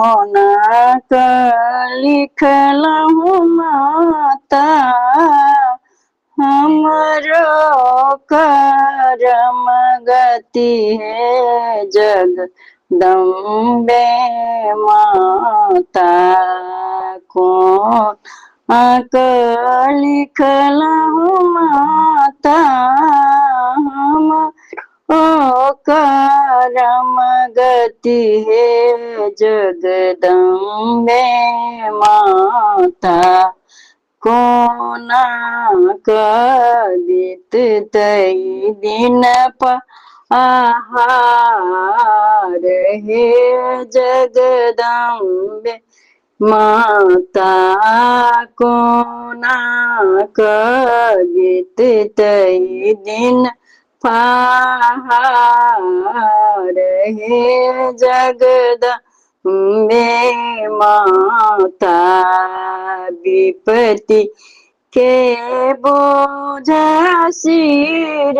कौना क लिखलहु माता हमरो करम गति है जगदम्बे माता कौन आक लिखलहु माता हम ओ करम गति है जगदम्बे माता कोना कदित तई दिन आहार हे जगदम्बे माता कोना कदित तई दिन पहाड़ हे जगदम्बे माता विपत्ति के बोझा सिर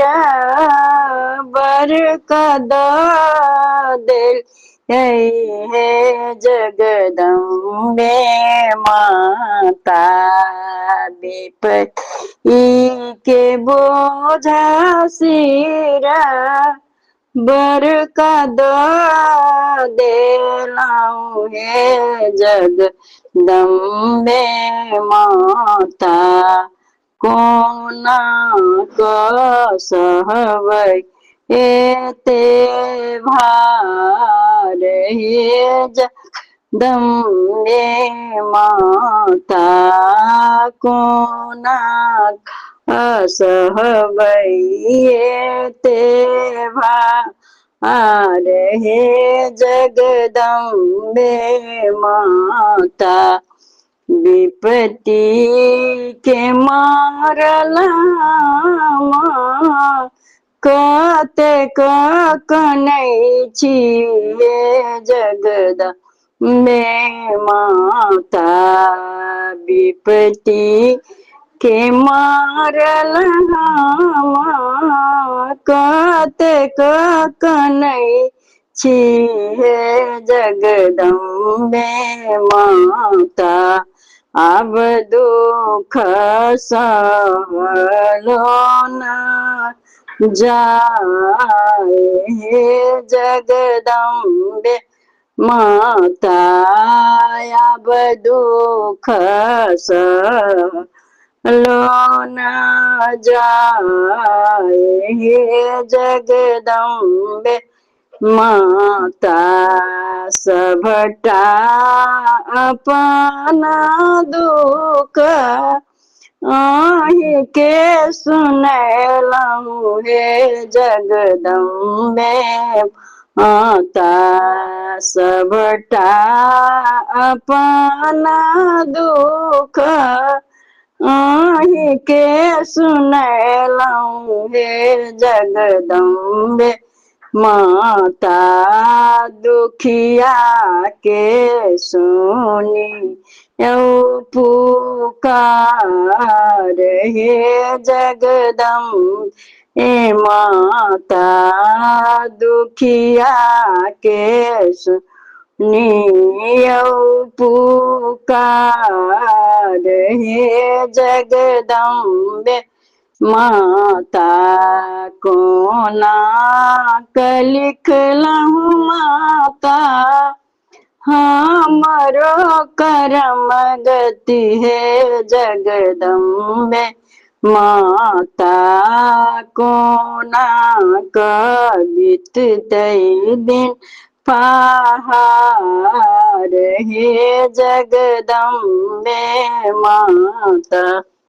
बर कद दिल है जगदम्बे माता विपत्ति के बोझा सिर बर कद देलाऊ है जगदम्बे माता कोना क सहबै एते भार हे जगदम्बे माता कोना असहबै एते भार हे जगदम्बे माता विपत्ति के मारल कतेक कनै छिए जगदम्बे माता विपत्ति के मारल कतेक कनै छिए जगदम्बे माता अब दुख सहलो न जाए हे जगदम्बे माता अब दुख सहलो न जाए हे जगदम्बे माता सबटा अपना दुख आहि के सुनलहु हे जगदम्बे माता सबटा अपना दुख आहि के सुनलहु हे जगदम्बे माता दुखिया के सुनी पुकार हे जगदम्बे माता दुखिया के सुनी पुकार हे जगदम्बे माता कोना क लिखलहु माता हमरो करम गति है जगदम्बे माता कोना कदित तई दिन पहाड़ हे जगदम्बे माता।